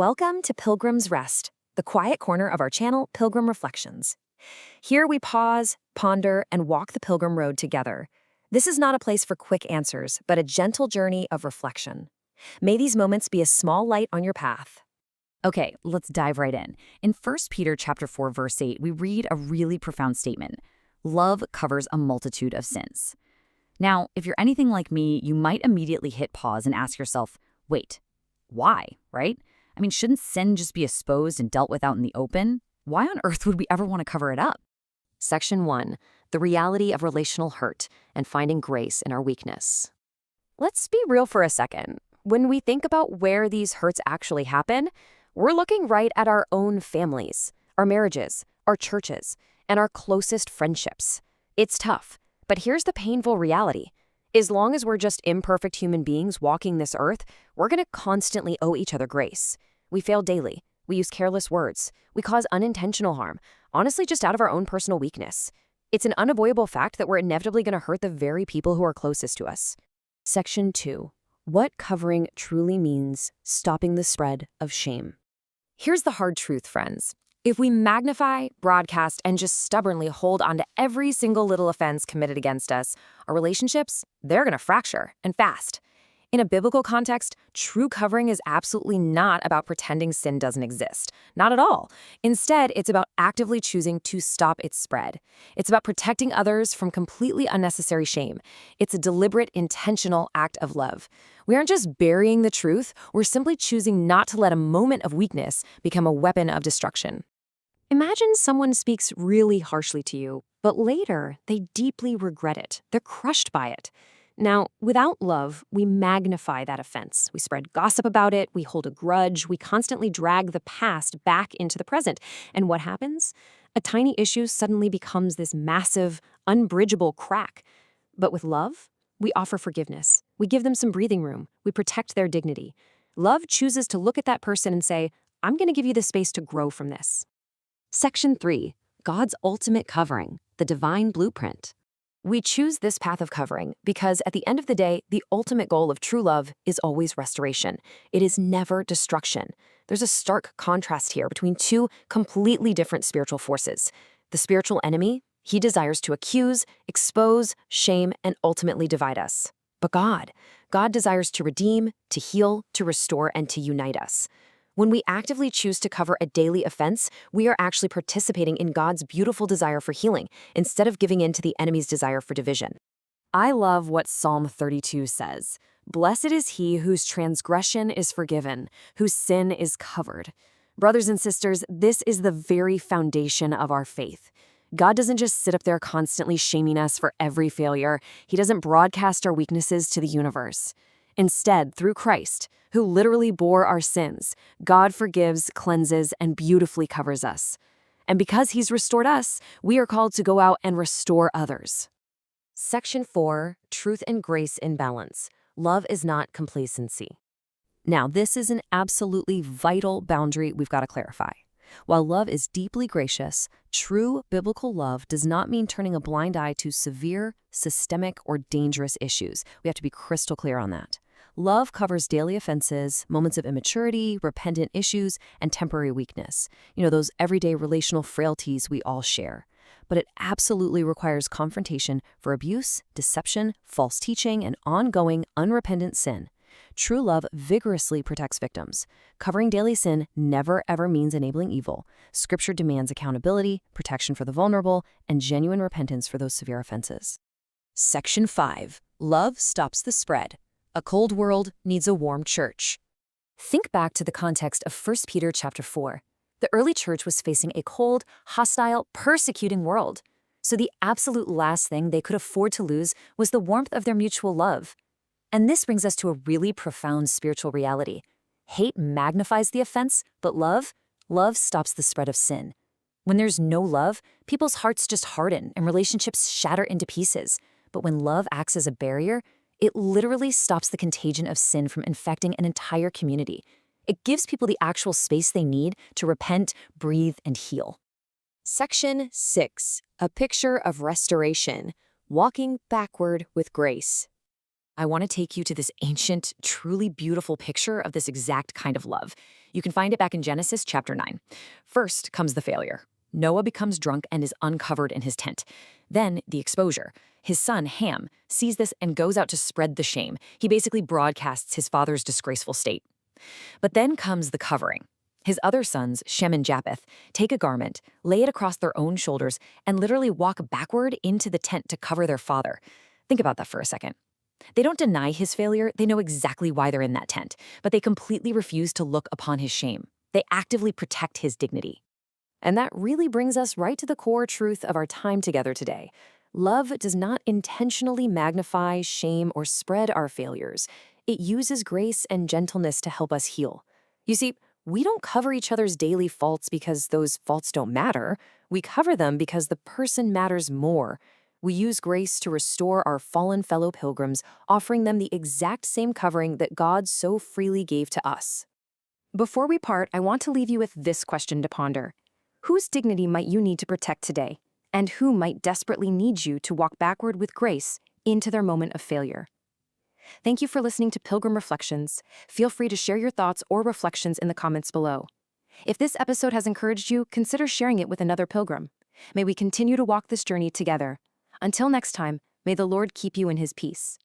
Welcome to Pilgrim's Rest, the quiet corner of our channel, Pilgrim Reflections. Here we pause, ponder, and walk the pilgrim road together. This is not a place for quick answers, but a gentle journey of reflection. May these moments be a small light on your path. Okay, let's dive right in. In 1 Peter chapter 4, verse 8, we read a really profound statement. Love covers a multitude of sins. Now, if you're anything like me, you might immediately hit pause and ask yourself, wait, why, right? I mean, shouldn't sin just be exposed and dealt with out in the open? Why on earth would we ever want to cover it up? Section 1. The reality of relational hurt and finding grace in our weakness. Let's be real for a second. When we think about where these hurts actually happen, we're looking right at our own families, our marriages, our churches, and our closest friendships. It's tough, but here's the painful reality. As long as we're just imperfect human beings walking this earth, we're going to constantly owe each other grace. We fail daily. We use careless words. We cause unintentional harm, honestly just out of our own personal weakness. It's an unavoidable fact that we're inevitably going to hurt the very people who are closest to us. Section 2. What covering truly means: stopping the spread of shame. Here's the hard truth, friends. If we magnify, broadcast, and just stubbornly hold on to every single little offense committed against us, our relationships, they're going to fracture, and fast. In a biblical context, true covering is absolutely not about pretending sin doesn't exist. Not at all. Instead, it's about actively choosing to stop its spread. It's about protecting others from completely unnecessary shame. It's a deliberate, intentional act of love. We aren't just burying the truth, we're simply choosing not to let a moment of weakness become a weapon of destruction. Imagine someone speaks really harshly to you, but later they deeply regret it. They're crushed by it. Now, without love, we magnify that offense. We spread gossip about it, we hold a grudge, we constantly drag the past back into the present. And what happens? A tiny issue suddenly becomes this massive, unbridgeable crack. But with love, we offer forgiveness. We give them some breathing room. We protect their dignity. Love chooses to look at that person and say, I'm going to give you the space to grow from this. Section 3. God's ultimate covering, the divine blueprint. We choose this path of covering because at the end of the day, the ultimate goal of true love is always restoration. It is never destruction. There's a stark contrast here between two completely different spiritual forces. The spiritual enemy, he desires to accuse, expose, shame, and ultimately divide us. But God desires to redeem, to heal, to restore, and to unite us. When we actively choose to cover a daily offense, we are actually participating in God's beautiful desire for healing, instead of giving in to the enemy's desire for division. I love what Psalm 32 says. Blessed is he whose transgression is forgiven, whose sin is covered. Brothers and sisters, this is the very foundation of our faith. God doesn't just sit up there constantly shaming us for every failure. He doesn't broadcast our weaknesses to the universe. Instead, through Christ, who literally bore our sins, God forgives, cleanses, and beautifully covers us. And because he's restored us, we are called to go out and restore others. Section 4. Truth and grace in balance. Love is not complacency. Now, this is an absolutely vital boundary we've got to clarify. While love is deeply gracious, true biblical love does not mean turning a blind eye to severe, systemic, or dangerous issues. We have to be crystal clear on that. Love covers daily offenses, moments of immaturity, repentant issues, and temporary weakness. Those everyday relational frailties we all share. But it absolutely requires confrontation for abuse, deception, false teaching, and ongoing, unrepentant sin. True love vigorously protects victims. Covering daily sin never ever means enabling evil. Scripture demands accountability, protection for the vulnerable, and genuine repentance for those severe offenses. Section 5. Love stops the spread. A cold world needs a warm church. Think back to the context of 1 Peter chapter 4. The early church was facing a cold, hostile, persecuting world. So the absolute last thing they could afford to lose was the warmth of their mutual love. And this brings us to a really profound spiritual reality. Hate magnifies the offense, but love stops the spread of sin. When there's no love, people's hearts just harden and relationships shatter into pieces. But when love acts as a barrier, it literally stops the contagion of sin from infecting an entire community. It gives people the actual space they need to repent, breathe, and heal. Section 6. A picture of restoration. Walking backward with grace. I want to take you to this ancient, truly beautiful picture of this exact kind of love. You can find it back in Genesis chapter 9. First comes the failure. Noah becomes drunk and is uncovered in his tent. Then the exposure. His son, Ham, sees this and goes out to spread the shame. He basically broadcasts his father's disgraceful state. But then comes the covering. His other sons, Shem and Japheth, take a garment, lay it across their own shoulders, and literally walk backward into the tent to cover their father. Think about that for a second. They don't deny his failure, they know exactly why they're in that tent, but they completely refuse to look upon his shame. They actively protect his dignity. And that really brings us right to the core truth of our time together today. Love does not intentionally magnify, shame, or spread our failures. It uses grace and gentleness to help us heal. You see, we don't cover each other's daily faults because those faults don't matter. We cover them because the person matters more. We use grace to restore our fallen fellow pilgrims, offering them the exact same covering that God so freely gave to us. Before we part, I want to leave you with this question to ponder. Whose dignity might you need to protect today? And who might desperately need you to walk backward with grace into their moment of failure? Thank you for listening to Pilgrim Reflections. Feel free to share your thoughts or reflections in the comments below. If this episode has encouraged you, consider sharing it with another pilgrim. May we continue to walk this journey together. Until next time, may the Lord keep you in his peace.